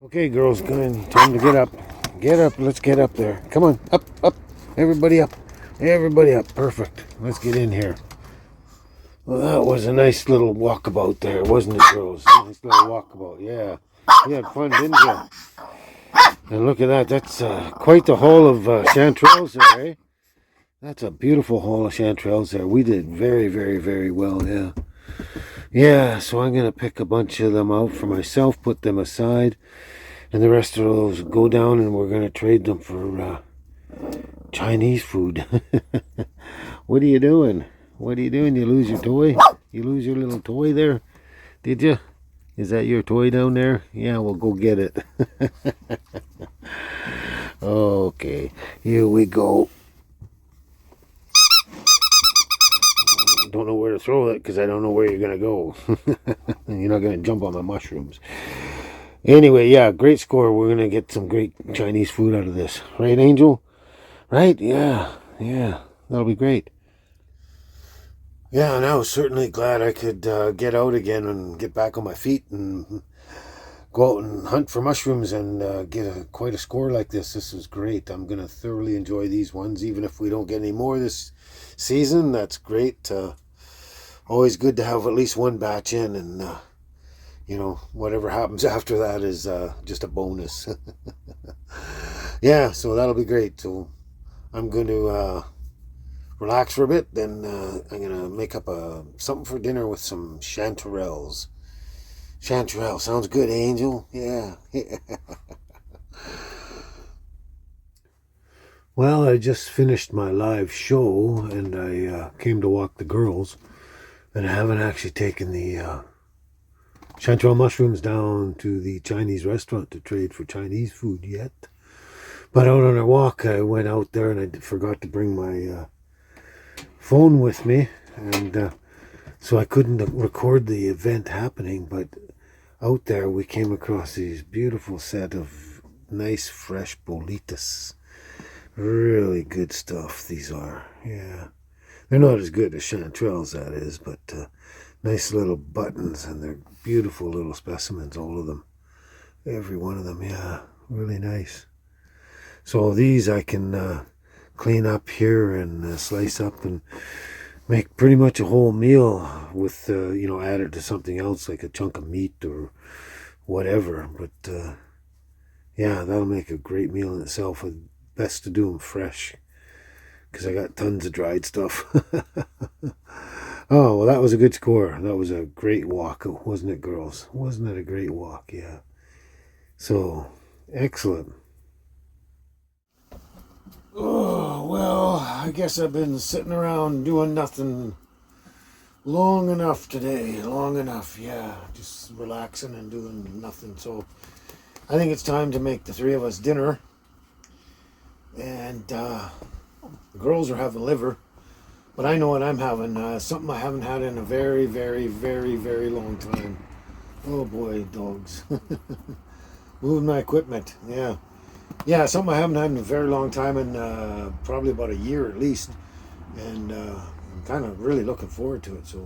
Okay, girls, come in. Time to get up. Get up. Let's get up there. Come on. Up, up. Everybody up. Everybody up. Perfect. Let's get in here. Well, that was a nice little walkabout there, wasn't it, girls? Nice little walkabout. Yeah. You had fun, didn't you? And look at that. That's quite the haul of chanterelles there, eh? That's a beautiful haul of chanterelles there. We did very, very, very well, yeah. Yeah, so I'm going to pick a bunch of them out for myself, put them aside. And the rest of those go down and we're going to trade them for Chinese food. What are you doing? What are you doing? You lose your toy? You lose your little toy there? Did you? Is that your toy down there? Yeah, we'll go get it. Okay, here we go. Don't know where to throw it because I don't know where you're going to go. You're not going to jump on my mushrooms. Anyway, yeah, great score. We're going to get some great Chinese food out of this. Right, Angel? Right? Yeah, yeah. That'll be great. Yeah, and I was certainly glad I could get out again and get back on my feet and go out and hunt for mushrooms and get quite a score like this. This is great. I'm going to thoroughly enjoy these ones, even if we don't get any more this season. That's great. Always good to have at least one batch in, and you know, whatever happens after that is just a bonus. Yeah, so that'll be great. So I'm going to relax for a bit, then I'm going to make up something for dinner with some chanterelles. Chanterelle, sounds good, Angel? Yeah. Well, I just finished my live show, and I came to walk the girls, and I haven't actually taken the chanterelle mushrooms down to the Chinese restaurant to trade for Chinese food yet. But out on our walk, I went out there and I forgot to bring my phone with me, and so I couldn't record the event happening. But out there, we came across these beautiful set of nice fresh bolitas. Really good stuff, these are. Yeah. They're not as good as chanterelles, that is, but nice little buttons, and they're beautiful little specimens, all of them. Every one of them, yeah. Really nice. So these I can clean up here and slice up and make pretty much a whole meal with, you know, add it to something else like a chunk of meat or whatever. But yeah, that'll make a great meal in itself. Best to do them fresh because I got tons of dried stuff. Oh, well, that was a good score. That was a great walk, wasn't it, girls? Wasn't it a great walk? Yeah. So, excellent. Oh, well, I guess I've been sitting around doing nothing long enough today. Long enough, yeah. Just relaxing and doing nothing. So, I think it's time to make the three of us dinner. And the girls are having liver. But I know what I'm having. Something I haven't had in a very, very, very, very long time. Oh boy, dogs. Moving my equipment. Yeah. Yeah, something I haven't had in a very long time, and probably about a year at least. And I'm kind of really looking forward to it. So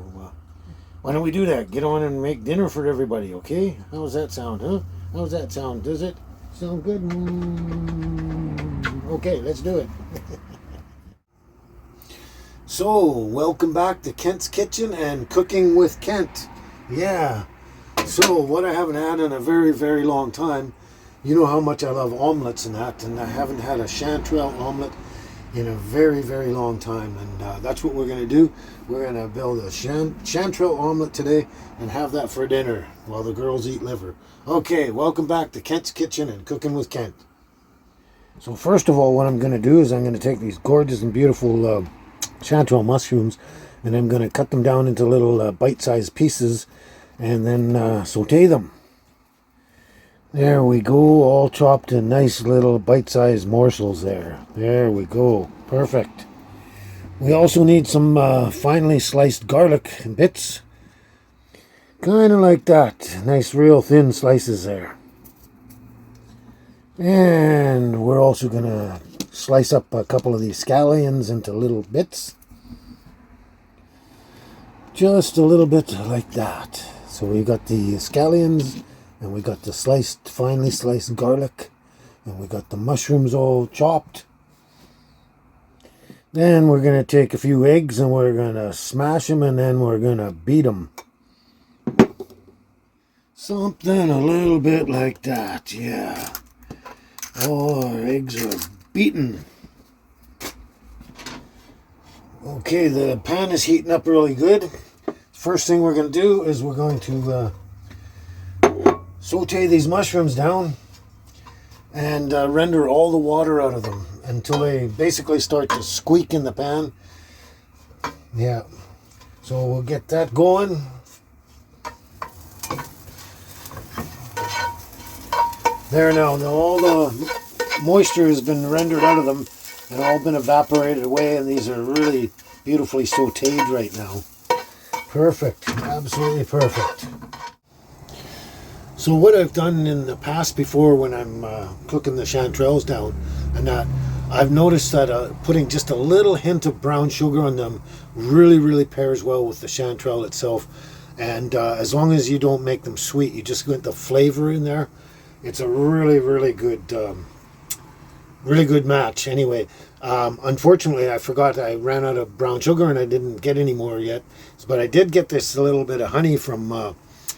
why don't we do that? Get on and make dinner for everybody, okay? How's that sound, huh? How's that sound? Does it sound good? Okay, let's do it. So, welcome back to Kent's Kitchen and Cooking with Kent. Yeah. So, what I haven't had in a very, very long time, you know how much I love omelets and that, and I haven't had a chanterelle omelet in a very, very long time, and that's what we're going to do. We're going to build a chanterelle omelet today and have that for dinner while the girls eat liver. Okay, welcome back to Kent's Kitchen and Cooking with Kent. So, first of all, what I'm going to do is I'm going to take these gorgeous and beautiful chanterelle mushrooms, and I'm going to cut them down into little bite-sized pieces and then saute them. There we go, all chopped in nice little bite-sized morsels there. There we go, perfect. We also need some finely sliced garlic bits, kind of like that. Nice real thin slices there. And we're also going to slice up a couple of these scallions into little bits. Just a little bit like that. So we've got the scallions And we got the finely sliced garlic. And we got the mushrooms all chopped. Then we're going to take a few eggs and we're going to smash them and then we're going to beat them. Something a little bit like that, yeah. Oh, our eggs are beaten. Okay, the pan is heating up really good. First thing we're going to do is we're going to saute these mushrooms down and render all the water out of them until they basically start to squeak in the pan. Yeah, so we'll get that going. There now, all the moisture has been rendered out of them and all been evaporated away, and these are really beautifully sauteed right now. Perfect, absolutely perfect. So what I've done in the past before when I'm cooking the chanterelles down and that, I've noticed that putting just a little hint of brown sugar on them really pairs well with the chanterelle itself. And as long as you don't make them sweet, you just get the flavor in there. It's a really good match. Anyway, unfortunately, I forgot I ran out of brown sugar and I didn't get any more yet. But I did get this little bit of honey from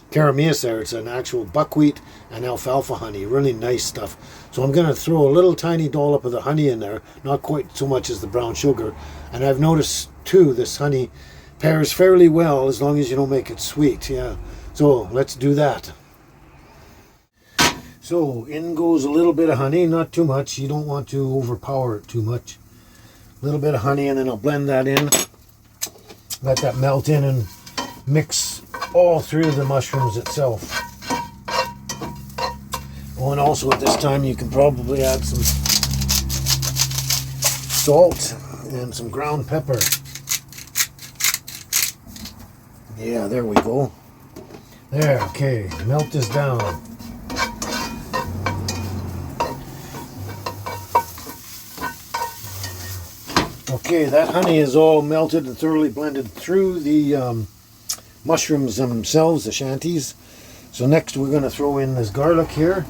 Caramias there. It's an actual buckwheat and alfalfa honey. Really nice stuff. So I'm going to throw a little tiny dollop of the honey in there. Not quite so much as the brown sugar. And I've noticed, too, this honey pairs fairly well as long as you don't make it sweet. Yeah. So let's do that. So in goes a little bit of honey, not too much. You don't want to overpower it too much. A little bit of honey, and then I'll blend that in. Let that melt in and mix all through the mushrooms itself. Oh, and also at this time you can probably add some salt and some ground pepper. Yeah, there we go. There, okay, melt this down. Okay, that honey is all melted and thoroughly blended through the mushrooms themselves, the shanties. So next we're going to throw in this garlic here.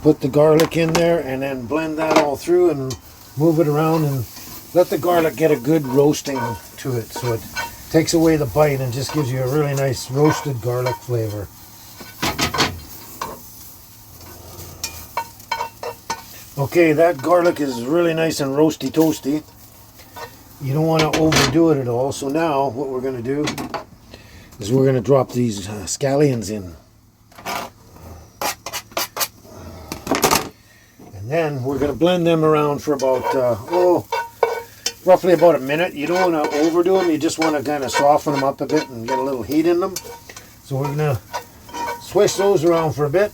Put the garlic in there and then blend that all through and move it around and let the garlic get a good roasting to it, so it takes away the bite and just gives you a really nice roasted garlic flavor. Okay, that garlic is really nice and roasty toasty. You don't want to overdo it at all. So now what we're going to do is we're going to drop these scallions in. And then we're going to blend them around for about, roughly about a minute. You don't want to overdo them. You just want to kind of soften them up a bit and get a little heat in them. So we're going to swish those around for a bit.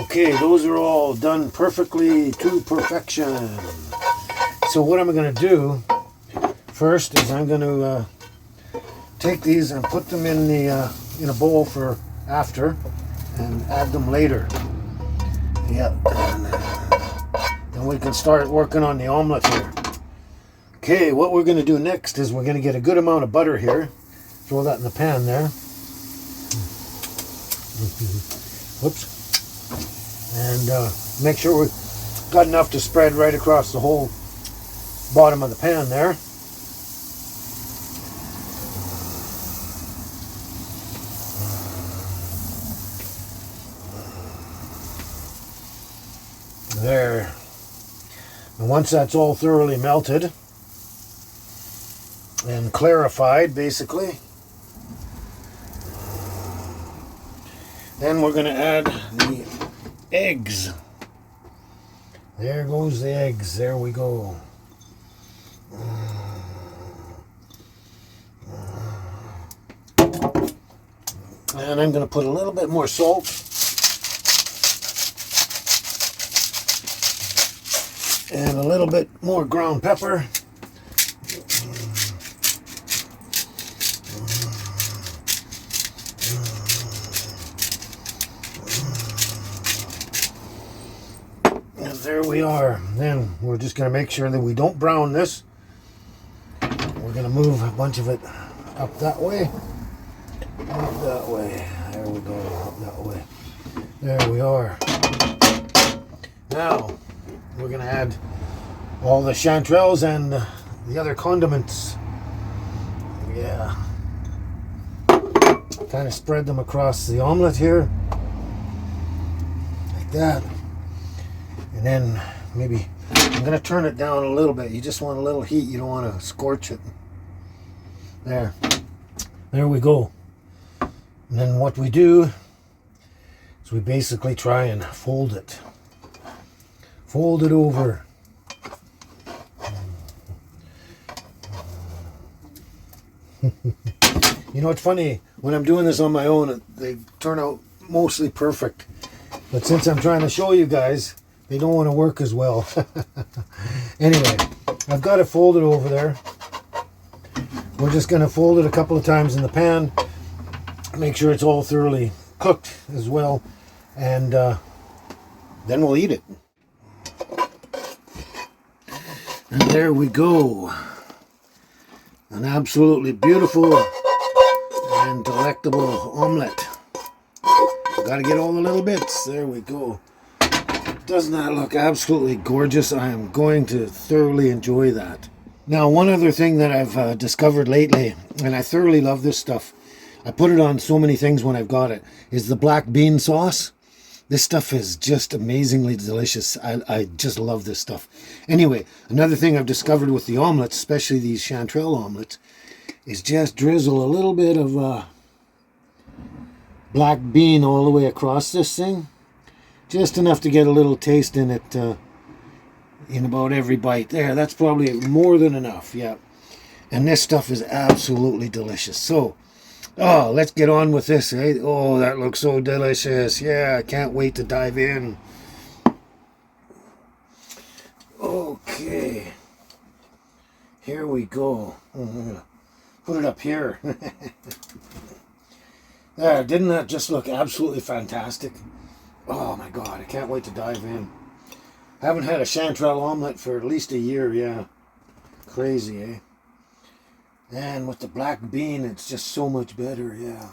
Okay, those are all done perfectly to perfection. So what I'm going to do first is I'm going to take these and put them in the in a bowl for after, and add them later. Yeah, and then we can start working on the omelet here. Okay, what we're going to do next is we're going to get a good amount of butter here. Throw that in the pan there. Whoops. And make sure we've got enough to spread right across the whole bottom of the pan there. There. And once that's all thoroughly melted and clarified, basically, then we're going to add the eggs. There goes the eggs. There we go. And I'm going to put a little bit more salt. And a little bit more ground pepper. And there we are. Then we're just going to make sure that we don't brown this. We're going to move a bunch of it Up that way. Up that way. There we go. Up that way. There we are. Now, we're going to add all the chanterelles and the other condiments. Yeah. Kind of spread them across the omelet here. Like that. And then maybe I'm going to turn it down a little bit. You just want a little heat. You don't want to scorch it. There. There we go. And then what we do is we basically try and fold it. Fold it over. You know, it's funny, when I'm doing this on my own, they turn out mostly perfect. But since I'm trying to show you guys, they don't want to work as well. Anyway, I've got it folded over there. We're just going to fold it a couple of times in the pan. Make sure it's all thoroughly cooked as well. And then we'll eat it. And there we go. An absolutely beautiful and delectable omelette. Gotta get all the little bits. There we go. Doesn't that look absolutely gorgeous? I am going to thoroughly enjoy that. Now, one other thing that I've discovered lately, and I thoroughly love this stuff, I put it on so many things when I've got it, is the black bean sauce. This stuff is just amazingly delicious. I just love this stuff. Anyway, another thing I've discovered with the omelets, especially these chanterelle omelets, is just drizzle a little bit of black bean all the way across this thing. Just enough to get a little taste in it in about every bite. There, that's probably more than enough, yeah. And this stuff is absolutely delicious. So, oh, let's get on with this, eh? Oh, that looks so delicious. Yeah, I can't wait to dive in. Okay. Here we go. I'm going to put it up here. There, didn't that just look absolutely fantastic? Oh my God, I can't wait to dive in. Haven't had a chanterelle omelette for at least a year, yeah. Crazy, eh? And with the black bean, it's just so much better, yeah.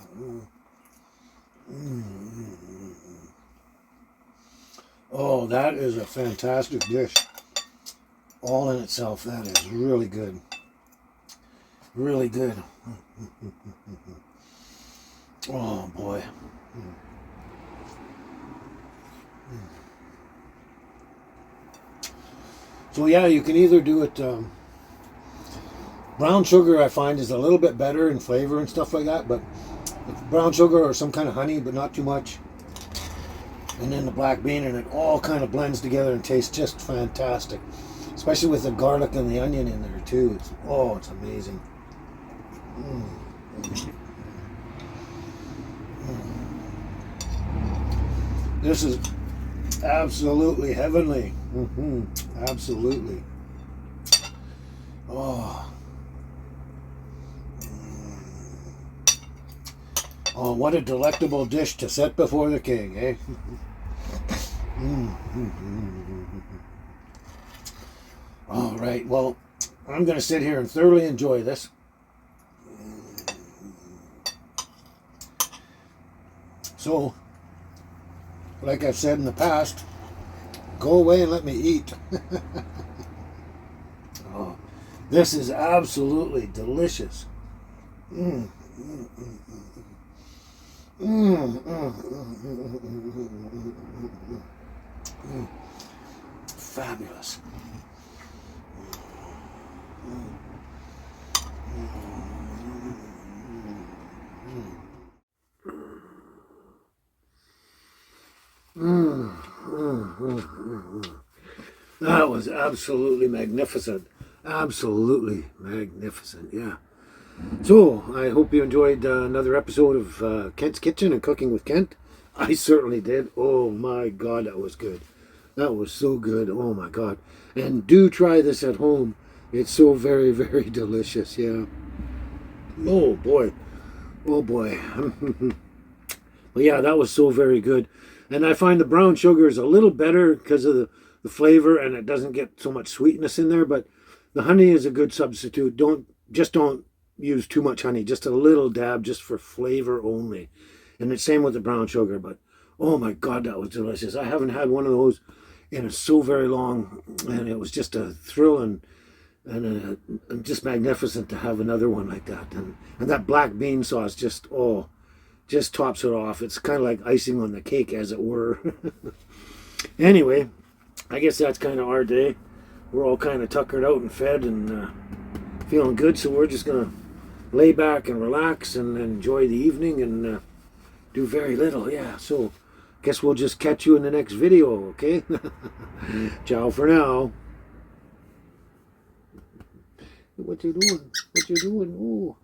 Oh, that is a fantastic dish. All in itself, that is really good. Really good. Oh, boy. So yeah, you can either do it, brown sugar I find is a little bit better in flavor and stuff like that, but brown sugar or some kind of honey, but not too much. And then the black bean, and it all kind of blends together and tastes just fantastic. Especially with the garlic and the onion in there too. It's amazing. This is absolutely heavenly. Absolutely. Oh, what a delectable dish to set before the king, eh? All right, well, I'm going to sit here and thoroughly enjoy this. So, like I've said in the past, go away and let me eat. Oh, this is absolutely delicious. Fabulous. That was absolutely magnificent. Absolutely magnificent, yeah. So, I hope you enjoyed another episode of Kent's Kitchen and Cooking with Kent. I certainly did. Oh my God, that was good. That was so good. Oh my God. And do try this at home. It's so very, very delicious, yeah. Oh boy. Oh boy. Well, yeah, that was so very good. And I find the brown sugar is a little better because of the flavor, and it doesn't get so much sweetness in there, but the honey is a good substitute. Don't use too much honey, just a little dab, just for flavor only. And the same with the brown sugar, but oh my God, that was delicious. I haven't had one of those in so very long, and it was just a thrill and just magnificent to have another one like that. And that black bean sauce just tops it off. It's kind of like icing on the cake, as it were. Anyway, I guess that's kind of our day. We're all kind of tuckered out and fed and feeling good, so we're just gonna lay back and relax and enjoy the evening and do very little. Yeah, so guess we'll just catch you in the next video, okay? Ciao for now. What you doing? What you doing? Ooh.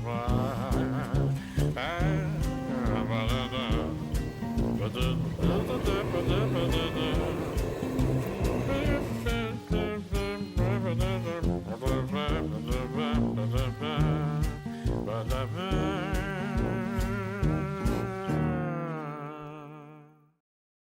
Bye.